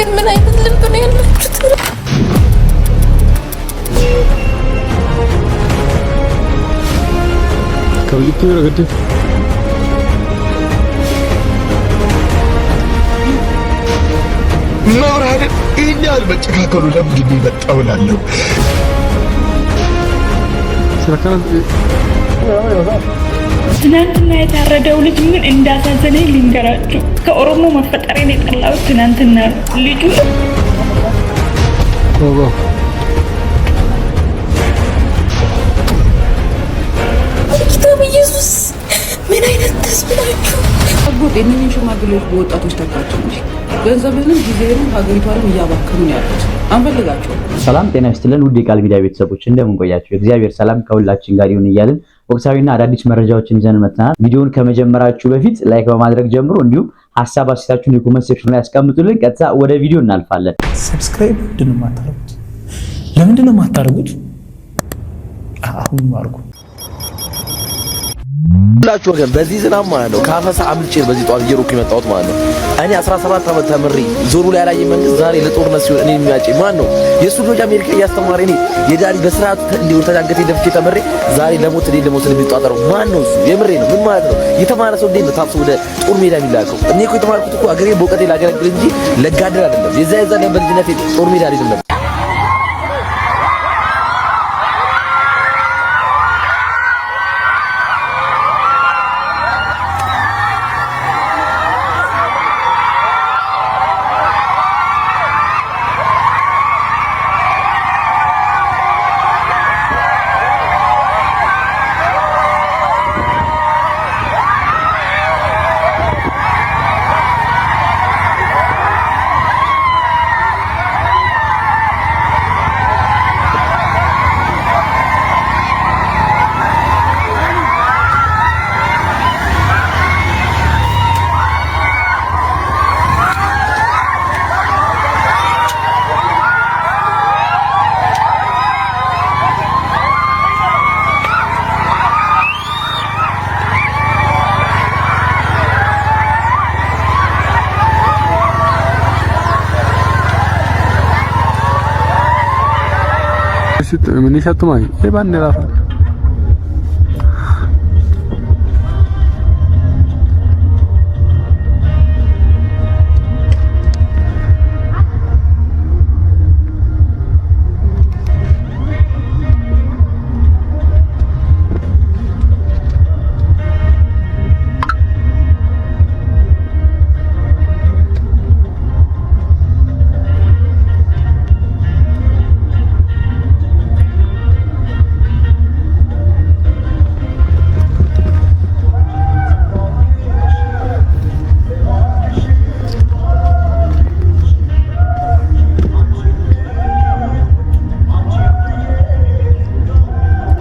ግን ምን አይነት ልብ ነው ያላችሁት? ከውይይቱ ረገድ መብራን ይህን ያህል መጨካከሉ ለምንድን ነው የመጣው እላለሁ። ትናንትና የታረደው ልጅ ምን እንዳሳዘነኝ ልንገራችሁ። ከኦሮሞ መፈጠሬን የጠላሁት ትናንትና ልጁ ጌታ ኢየሱስ ምን አይነት ህዝብ ናችሁ? አጎት የእነኝህን ሽማግሌዎች በወጣቶች ተካቸው እንጂ ገንዘብንም ጊዜንም ሀገሪቷንም እያባከኑ ነው ያሉት። አንፈልጋቸውም። ሰላም ጤና ይስጥልን ውድ የቃል ሚዲያ ቤተሰቦች እንደምን ቆያችሁ? እግዚአብሔር ሰላም ከሁላችን ጋር ይሁን እያልን ወቅታዊና አዳዲስ መረጃዎችን ይዘን መጥተናል። ቪዲዮውን ከመጀመራችሁ በፊት ላይክ በማድረግ ጀምሮ እንዲሁም ሀሳብ አስተያየታችሁን የኮሜንት ሴክሽን ላይ ያስቀምጡልን። ቀጥታ ወደ ቪዲዮ እናልፋለን። ሰብስክራይብ ለምንድን ነው የማታደርጉት? አሁን ማርኩ ሁላችሁ ወገን በዚህ ዝናብ ማለት ነው ካፈሳ አምልጬ በዚህ ጧት እየሮኩ የመጣሁት ማለት ነው። እኔ 17 ዓመት ተምሬ ዞሩ ላይ ያላየ መንግስት ዛሬ ለጦርነት ሲሆን እኔ የሚያጨኝ ማን ነው? የሱ ልጅ አሜሪካ እያስተማረ እኔ የዳሪ በስርዓቱ እንዲሁ ተዳንገቴ ደፍቼ ተምሬ ዛሬ ለሞት የሚጣጣረው ማን ነው? እሱ የምሬ ነው። ምን ማለት ነው? የተማረ ሰው እንዴት ነው ታፍሶ ወደ ጦር ሜዳ የሚላከው? እኔ እኮ የተማርኩት እኮ አገሬን በእውቀቴ ላገለግል እንጂ ለጋደል አይደለም። የዛ በልጅነቴ ጦር ሜዳ አይደለም። ምን ይሸቱማይ ባንዲራ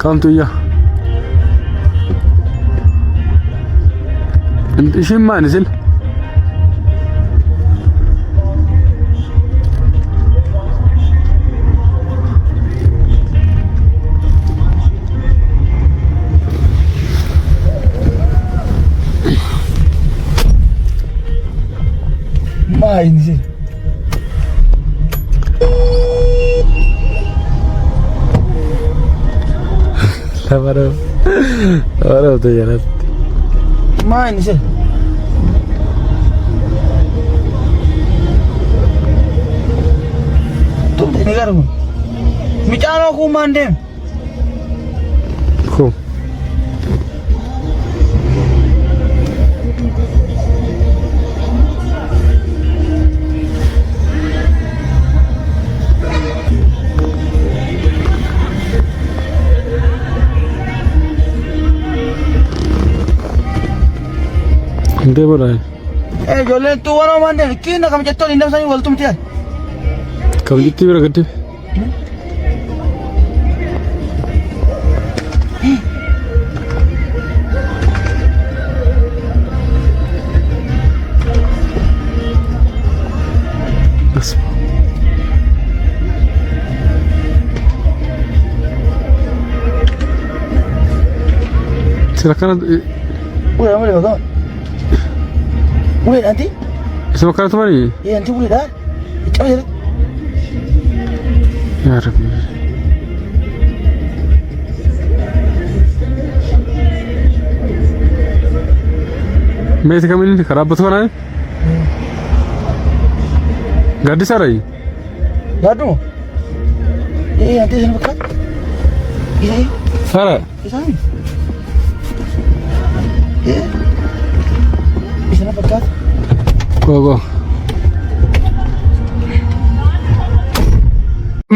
كانتويا انت ايش ما نزل ما ينزل ahora te llenas ማን ይዘ ቱም ነገር ነው ሚጫነው እኮ ማንደም እኮ እንደ በላይ ጆሌ ቱዋኖ ማንደም ኪና ከመጨቶ እንደምሳኝ ወልቱም ትያል ከብጅት ይረገድ silakan udah mulai kawan mulai nanti sama kalian teman ini iya nanti mulai dah يا ربي ميت كمين خرابت هنا गाड़ी से आ रही गाड़ू ये आते हैं बका ये सारा ये इसना बका गो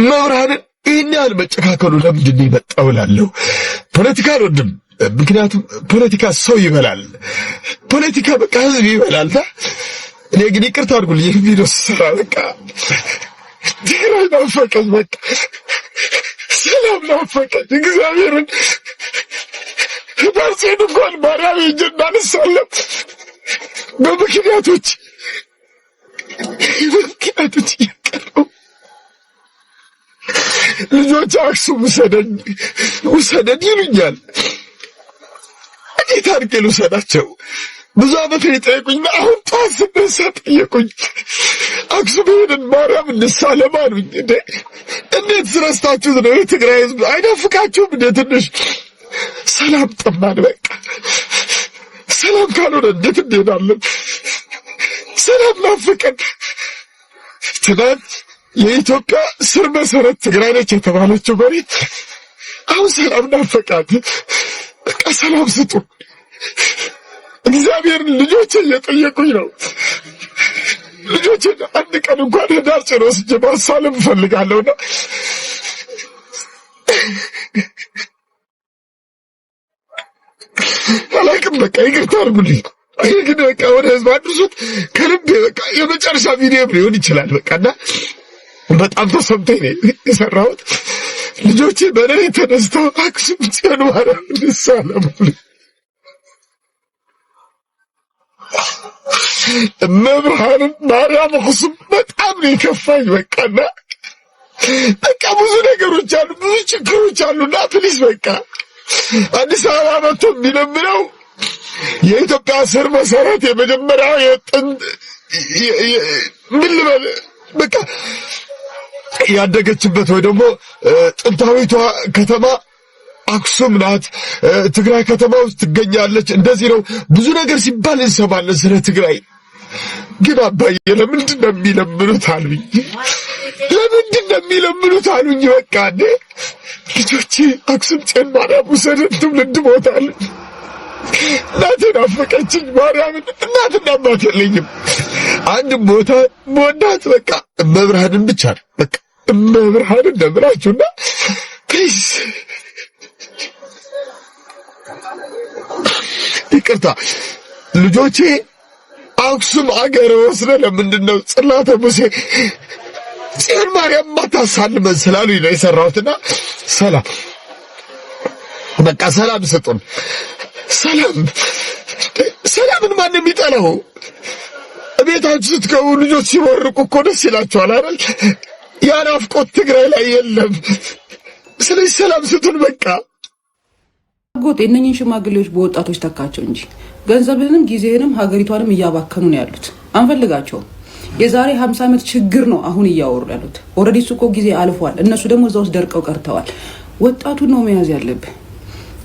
መብራን ይህን ያህል መጨካከሉ ለምንድን ነው የመጣው እላለሁ። ፖለቲካ አልወድም፣ ምክንያቱም ፖለቲካ ሰው ይበላል፣ ፖለቲካ በቃ ህዝብ ይበላል። እኔ ግን ይቅርታ አድርጉልኝ ይህ ቪዲዮ ስራ በቃ ትግራይ ናፈቀኝ፣ በቃ ሰላም ናፈቀኝ። እግዚአብሔርን ባርሴን እንኳን ማርያም ሄጄ እንዳነሳለም በምክንያቶች እየቀረው ልጆች አክሱም ውሰደን ይሉኛል። እንዴት አድርጌ ልውሰዳቸው? ብዙ ዓመት የጠየቁኝ፣ አሁን ጠዋት ስነሳ ጠየቁኝ። አክሱም ሄደን ማርያም እንሳለም አሉኝ። እንዴት ስረስታችሁት ነው? የትግራይ ህዝብ አይናፍቃችሁም? እንደ ትንሽ ሰላም ጠማን። በቃ ሰላም ካልሆነ እንዴት እንሄዳለን? ሰላም ናፍቀን። ትናንት የኢትዮጵያ ስር መሰረት ትግራይ ነች የተባለችው መሬት አሁን ሰላም ናፈቃት። በቃ ሰላም ስጡ። እግዚአብሔርን ልጆቼ እየጠየቁኝ ነው። ልጆቼ አንድ ቀን እንኳን ህዳር ጭኖ ወስጄ ማሳለም እፈልጋለሁና አላውቅም። በቃ ይቅርታ አድርጉልኝ። ይሄ ግን በቃ ወደ ህዝብ አድርሱት ከልቤ። በቃ የመጨረሻ ቪዲዮ ሊሆን ይችላል። በቃና በጣም ተሰምቶኝ ነው የሰራሁት። ልጆቼ በእኔ ተነስተው አክሱም ጽዮን ማርያም እንሳለም መብርሃንን ማርያም አክሱም በጣም ነው የከፋኝ። በቃና በቃ ብዙ ነገሮች አሉ፣ ብዙ ችግሮች አሉና ፕሊስ በቃ አዲስ አበባ መጥቶ የሚለምነው የኢትዮጵያ ስር መሰረት የመጀመሪያው የጥንት ምን ልበል በቃ ያደገችበት ወይ ደግሞ ጥንታዊቷ ከተማ አክሱም ናት። ትግራይ ከተማ ውስጥ ትገኛለች። እንደዚህ ነው ብዙ ነገር ሲባል እንሰማለን ስለ ትግራይ። ግን አባዬ ለምንድን ነው የሚለምኑት አሉኝ። ለምንድን ነው የሚለምኑት አሉኝ። በቃ ልጆቼ አክሱም ጽዮን ማርያም ውሰደን ትውልድ ሞታለች። እናቴ ናፈቀችኝ ማርያምን። እናትና አባት የለኝም። አንድ ቦታ መወዳት በቃ መብርሃንን ብቻ ነው። በቃ መብርሃንን ነብራችሁና ፕሊዝ ይቅርታ ልጆቼ አክሱም አገር ወስደ ለምንድን ነው ጽላተ ሙሴ ጽዮን ማርያም ማታሳልመን ስላሉኝ ነው የሰራሁትና ሰላም በቃ ሰላም ስጡን። ሰላምን ማን የሚጠላው? ቤታችሁ ስትገቡ ልጆች ሲወርቁ እኮ ደስ ይላችኋል አይደል? ያ ናፍቆት ትግራይ ላይ የለም። ስለዚህ ሰላም ስጡን በቃ። ጎጥ የነኝን ሽማግሌዎች በወጣቶች ተካቸው እንጂ ገንዘብንም ጊዜንም ሀገሪቷንም እያባከኑ ነው ያሉት። አንፈልጋቸውም። የዛሬ 50 ዓመት ችግር ነው አሁን እያወሩ ያሉት። ኦልሬዲ እሱ እኮ ጊዜ አልፏል። እነሱ ደግሞ እዛ ውስጥ ደርቀው ቀርተዋል። ወጣቱን ነው መያዝ ያለብህ።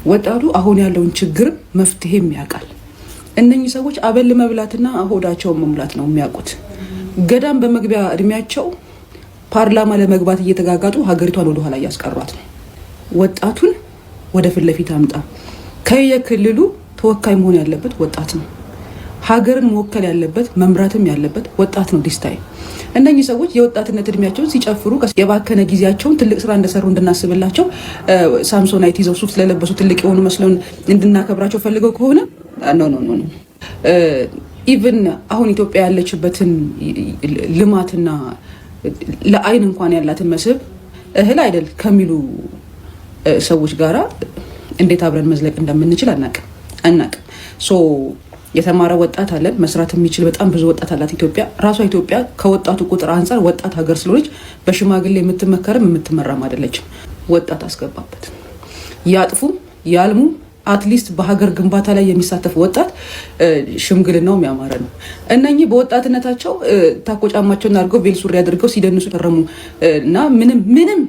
ወጣቱ አሁን ያለውን ችግር መፍትሄም ያውቃል። እነኚህ ሰዎች አበል መብላትና ሆዳቸውን መሙላት ነው የሚያውቁት። ገዳም በመግቢያ እድሜያቸው ፓርላማ ለመግባት እየተጋጋጡ ሀገሪቷን ወደ ኋላ እያስቀሯት ነው። ወጣቱን ወደ ፊት ለፊት አምጣ። ከየክልሉ ተወካይ መሆን ያለበት ወጣት ነው። ሀገርን መወከል ያለበት መምራትም ያለበት ወጣት ነው። ዲስታይ እነኚህ ሰዎች የወጣትነት እድሜያቸውን ሲጨፍሩ የባከነ ጊዜያቸውን ትልቅ ስራ እንደሰሩ እንድናስብላቸው ሳምሶናይት ይዘው ሱፍ ስለለበሱ ትልቅ የሆኑ መስለው እንድናከብራቸው ፈልገው ከሆነ ኖ ኢቭን አሁን ኢትዮጵያ ያለችበትን ልማትና ለአይን እንኳን ያላትን መስህብ እህል አይደል ከሚሉ ሰዎች ጋራ እንዴት አብረን መዝለቅ እንደምንችል አናቅም። የተማረ ወጣት አለን፣ መስራት የሚችል በጣም ብዙ ወጣት አላት ኢትዮጵያ። ራሷ ኢትዮጵያ ከወጣቱ ቁጥር አንጻር ወጣት ሀገር ስለሆነች በሽማግሌ የምትመከርም የምትመራም አይደለችም። ወጣት አስገባበት። ያጥፉም ያልሙ አትሊስት በሀገር ግንባታ ላይ የሚሳተፍ ወጣት ሽምግልናው የሚያማረ ነው። እነኚህ በወጣትነታቸው ታኮ ጫማቸውን አድርገው ቬል ሱሪ አድርገው ሲደንሱ ከረሙ እና ምንም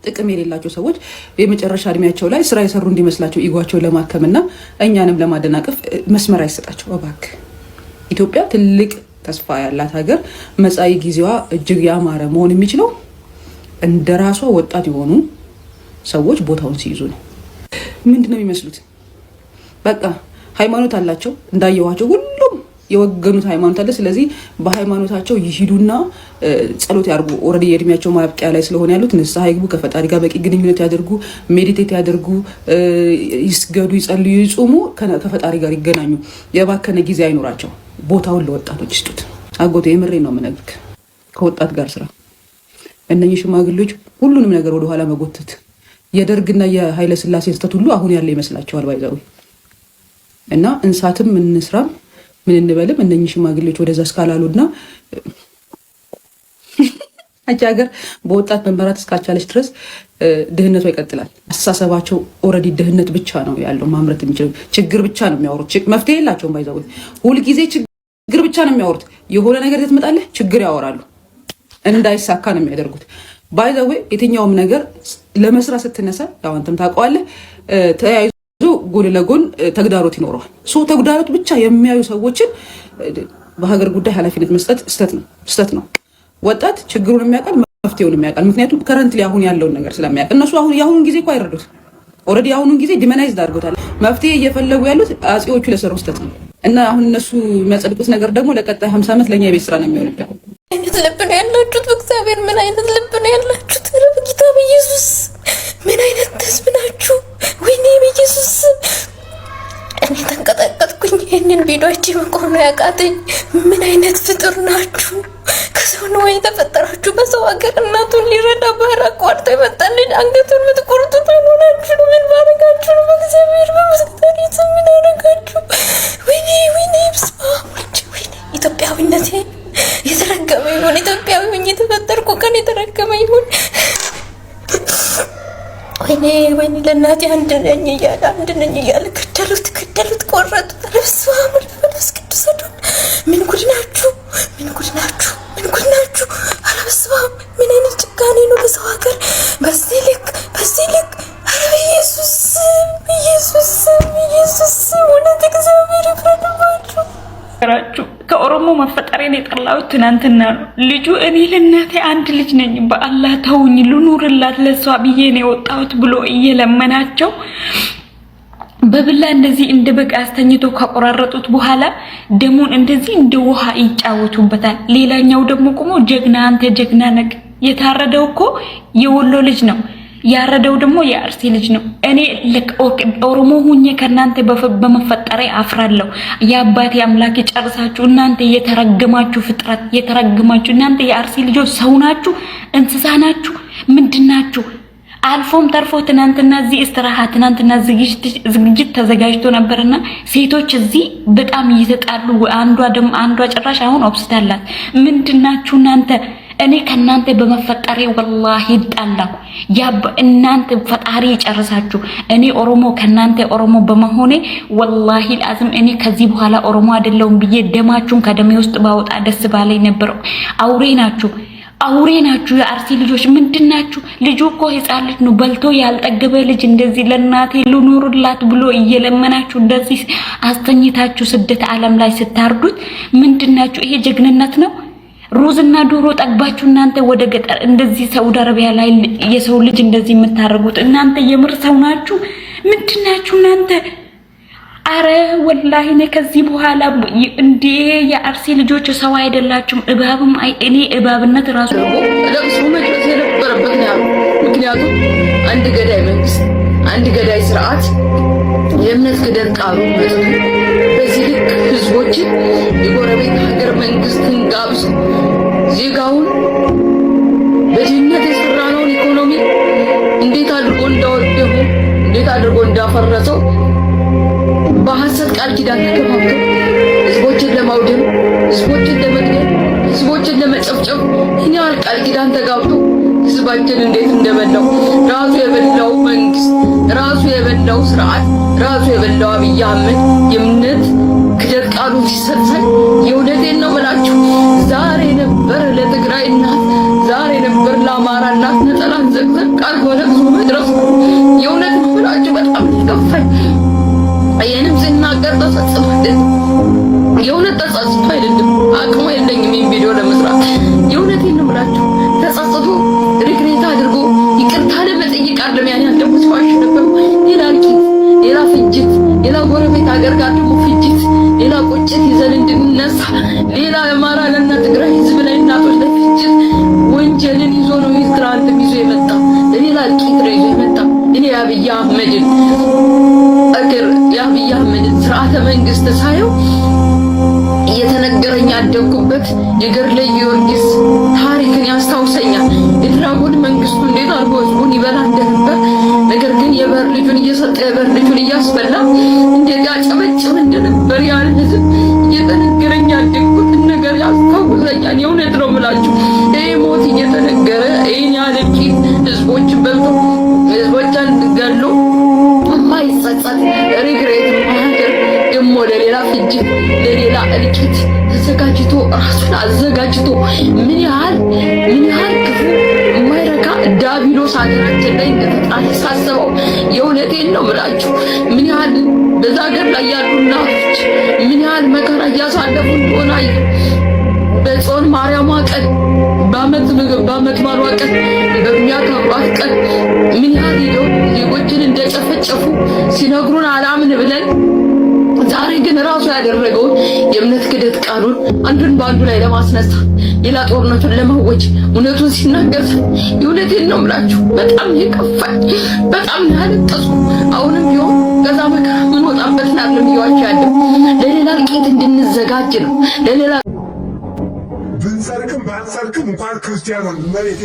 ጥቅም የሌላቸው ሰዎች የመጨረሻ እድሜያቸው ላይ ስራ የሰሩ እንዲመስላቸው ኢጓቸውን ለማከምና እኛንም ለማደናቀፍ መስመር አይሰጣቸው እባክህ። ኢትዮጵያ ትልቅ ተስፋ ያላት ሀገር፣ መጻኢ ጊዜዋ እጅግ ያማረ መሆን የሚችለው እንደራሷ ወጣት የሆኑ ሰዎች ቦታውን ሲይዙ ነው። ምንድነው የሚመስሉት? በቃ ሃይማኖት አላቸው እንዳየዋቸው ሁሉም የወገኑት ሃይማኖት አለ። ስለዚህ በሃይማኖታቸው ይሂዱና ጸሎት ያርጉ። ኦልሬዲ የእድሜያቸው ማብቂያ ላይ ስለሆነ ያሉት ንስሐ ይግቡ፣ ከፈጣሪ ጋር በቂ ግንኙነት ያደርጉ፣ ሜዲቴት ያደርጉ፣ ይስገዱ፣ ይጸልዩ፣ ይጾሙ፣ ከፈጣሪ ጋር ይገናኙ። የባከነ ጊዜ አይኖራቸው። ቦታውን ለወጣቶች ይስጡት። አጎቴ የምሬን ነው የምነግርህ። ከወጣት ጋር ስራ። እነኚህ ሽማግሌዎች ሁሉንም ነገር ወደኋላ መጎተት የደርግና የኃይለ ሥላሴ ስህተት ሁሉ አሁን ያለ ይመስላቸዋል። ባይዛዊ እና እንሳትም እንስራም ምን እንበልም እነኚህ ሽማግሌዎች ወደዛ እስካላሉና አቻ ሀገር በወጣት መመራት እስካቻለች ድረስ ድህነቷ ይቀጥላል። አስተሳሰባቸው ኦልሬዲ ድህነት ብቻ ነው ያለው። ማምረት የሚችለው ችግር ብቻ ነው የሚያወሩት። መፍትሄ የላቸውም። ባይዛዊ ሁልጊዜ ችግር ብቻ ነው የሚያወሩት። የሆነ ነገር ትመጣለህ፣ ችግር ያወራሉ። እንዳይሳካ ነው የሚያደርጉት። ባይዛዊ የትኛውም ነገር ለመስራት ስትነሳ ያው አንተም ታውቀዋለህ፣ ተያይዞ ጎን ለጎን ተግዳሮት ይኖረዋል። ተግዳሮት ብቻ የሚያዩ ሰዎችን በሀገር ጉዳይ ኃላፊነት መስጠት ስተት ነው። ወጣት ችግሩን የሚያውቃል፣ መፍትሄውን የሚያውቃል። ምክንያቱም ከረንትሊ አሁን ያለውን ነገር ስለሚያውቅ። እነሱ አሁን የአሁኑን ጊዜ እኮ አይረዱት። ኦልሬዲ የአሁኑን ጊዜ ዲመናይዝድ አድርጎታል። መፍትሄ እየፈለጉ ያሉት አጼዎቹ ለሰሩ ስተት ነው እና አሁን እነሱ የሚያጸድቁት ነገር ደግሞ ለቀጣይ 50 ዓመት ለኛ የቤት ስራ ነው የሚሆንበት። አይነት ልብ ነው ያላችሁት? በእግዚአብሔር ምን አይነት ልብ ነው ያላችሁት? ኧረ በጌታ በኢየሱስ ምን አይነት ህዝብ ናችሁ? ወይኔ በኢየሱስ እኔ ተንቀጠቀጥኩኝ። ይህንን ቪዲዮአችሁ መቆም ነው ያቃተኝ። ምን አይነት ፍጡር ናችሁ? ከሰው ነው የተፈጠራችሁ? በሰው ሀገር እናቱን ሊረዳ ባህር አቋርጦ የመጣን ልጅ አንገቱን የምትቆርጡት ሆናችሁ ነው። ምን ባረጋችሁ ነው? በእግዚአብሔር በመስጠሪት ምን አረጋችሁ? ወይኔ ብስማ ወይኔ ኢትዮጵያዊነቴ የተረገመ ይሁን። ኢትዮጵያዊ ሆኜ የተፈጠርኩ ቀን የተረገመ ይሁን። ወይኔ ለእናቴ አንድ ነኝ እያለ ገደሉት፣ ቆረጡት። ረብስዋ መንፈስ ቅዱስ ምን ጉድ ናችሁ? ረብስዋ ምን አይነት ጭካኔ ነው በሰው ሀገር በዚህ ልክ ኧረ ኢየሱስ እውነት እግዚአብሔር ይፍረድባችሁ። ከኦሮሞ መፈጠሬን የጠላሁት ትናንትና ነው። ልጁ እኔ ለእናቴ አንድ ልጅ ነኝ፣ በአላህ ተውኝ ልኑርላት ለሷ ብዬ ነው የወጣሁት ብሎ እየለመናቸው በብላ እንደዚህ እንደ በግ አስተኝቶ ካቆራረጡት በኋላ ደሙን እንደዚህ እንደ ውሃ ይጫወቱበታል። ሌላኛው ደግሞ ቆሞ ጀግና አንተ ጀግና ነህ። የታረደው እኮ የወሎ ልጅ ነው፣ ያረደው ደግሞ የአርሲ ልጅ ነው። እኔ ኦሮሞ ሁኜ ከናንተ በመፈጠሬ አፍራለሁ። የአባቴ አምላክ ይጨርሳችሁ። እናንተ የተረገማችሁ ፍጥረት፣ የተረገማችሁ እናንተ የአርሲ ልጆች ሰው ናችሁ? እንስሳ ናችሁ? ምንድናችሁ? አልፎም ተርፎ ትናንትና እዚህ ትናንትና ዝግጅት ተዘጋጅቶ ነበርና ሴቶች እዚህ በጣም እየተጣሉ አንዷ ጭራሽ አሁን ኦብስታላት። ምንድናችሁ እናንተ? እኔ ከናንተ በመፈጠሬ ወላሂ ጣላሁ። እናንተ ፈጣሪ ይጨርሳችሁ። እኔ ኦሮሞ ከናንተ ኦሮሞ በመሆኔ ወላሂ ላዝም እኔ ከዚህ በኋላ ኦሮሞ አይደለሁም ብዬ ደማችሁን ከደሜ ውስጥ ባወጣ ደስ ባለኝ ነበር። አውሬ ናችሁ የአርሲ ልጆች ምንድናችሁ? ልጁ እኮ ህፃን ልጅ ነው፣ በልቶ ያልጠገበ ልጅ እንደዚህ ለእናቴ ልኑርላት ብሎ እየለመናችሁ እንደዚህ አስተኝታችሁ ስደት ዓለም ላይ ስታርዱት ምንድናችሁ? ይሄ ጀግንነት ነው? ሩዝና ዶሮ ጠግባችሁ እናንተ ወደ ገጠር እንደዚህ ሳውዲ አረቢያ ላይ የሰው ልጅ እንደዚህ የምታረጉት እናንተ የምር ሰው ናችሁ? ምንድናችሁ እናንተ? አረ ወላሂ እኔ ከዚህ በኋላ እንዴ የአርሲ ልጆች ሰው አይደላችሁም። እባብም እኔ እባብነት ራሱ ለብሱ መድረስ የነበረበት ነው። ምክንያቱም አንድ ገዳይ መንግስት፣ አንድ ገዳይ ስርዓት የእምነት ገደል ቃሉ መጥቶ በዚህ ልክ ህዝቦችን የጎረቤት ሀገር መንግስትን ጋብዞ ዜጋውን በድህነት የሰራነውን ኢኮኖሚ እንዴት አድርጎ እንዳወደሙ እንዴት አድርጎ እንዳፈረሰው በሐሰት ቃል ኪዳን ተከፋፍቶ ህዝቦችን ለማውደም፣ ህዝቦችን ለመግደል፣ ህዝቦችን ለመጨፍጨፍ እኛ ቃል ኪዳን ተጋብቶ ህዝባችን እንዴት እንደበላው ራሱ የበላው መንግስት ራሱ የበላው የበላው ስርዓት ራሱ የበላው አብይ አህመድ የእምነት ክደት ቃሉን ሲሰጥሰን የእውነቴን ነው የምላችሁ። ዛሬ ነበር ለትግራይ እናት፣ ዛሬ ነበር ለአማራ እናት ነጠላን ዘቅዘቅ አድርጎ ለቅሶ መድረሱ። የእውነት ነው የምላችሁ በጣም ይከፋል። ይህንም ስናገር ተጸጽቶ አይደለም፣ የእውነት ተጸጽቶ አይደለም። አቅሙ የለኝም ይህን ቪዲዮ ለመስራት። የእውነቴን ነው የምላችሁ ተጸጽቶ ሪግሬት አድርጎ ይቅርታ ለመጠየቅ አይደለም ያን ያለበት ዋሽ ነበር። ሌላ እልቂት፣ ሌላ ፍጅት፣ ሌላ ጎረቤት ሀገር ጋር ደግሞ ፍጅት፣ ሌላ ቁጭት ይዘን እንድንነሳ፣ ሌላ አማራ ለና ትግራይ ህዝብ ላይ እናቶች ላይ ፍጅት ወንጀልን ይዞ ነው ትናንትም ይዞ የመጣ ሌላ እልቂት ነው ይዞ የመጣ። እኔ የአብይ አህመድን የአብይ አህመድን ስርዓተ መንግስት ሳየው እየተነገረኝ ያደግኩበት የገድለ ጊዮርጊስ ታሪክን ያስታውሰኛል። የድራጎን መንግስቱ እንዴት አድርጎ ህዝቡን ይበላ እንደነበር፣ ነገር ግን የበር ልጁን እየሰጠ የበር ልጁን እያስበላ እንዴት ያጨበጭብ እንደነበር ያን ህዝብ እየተነገረኝ ያደግኩትን ነገር ያስታውሰኛል። የእውነት ነው የምላችሁ ይህ ሞት እየተነገረ ይህን ያለቂ ህዝቦች በልቶ ህዝቦቻን ገሎ የማይጸጸት ሪግሬት ማያደርግ ደግሞ ለሌላ ፍጅት ለሌላ እልቂት ተዘጋጅቶ ራሱን አዘጋጅቶ ምን ያህል ክፉ የማይረካ ዳቢሎስ ሀገራችን ላይ እንደተጣለ ሳስበው የእውነቴን ነው የምላችሁ ምን ያህል በዛ ሀገር ላይ ያሉ እናቶች ምን ያህል መከራ እያሳለፉ እንደሆነ በጾም ማርያም ቀን በአመት ባሏ ቀን በሚያከብሯት ቀን ምን ያህል ሄደው ዜጎችን እንደጨፈጨፉ ሲነግሩን አላምን ብለን ዛሬ ግን ራሱ ያደረገውን የእምነት ክደት ቃሉን አንዱን በአንዱ ላይ ለማስነሳት ሌላ ጦርነቱን ለማወጅ እውነቱን ሲናገር የእውነቴን ነው የምላችሁ በጣም ይከፋል። በጣም ያለቀሱ አሁንም ቢሆን ከዛ መከራ ምን ወጣበት ናለም ይዋቸው ያለው ለሌላ እልቂት እንድንዘጋጅ ነው። ለሌላ ብንሰርክም ባንሰርክም እንኳን ክርስቲያኖን መሬት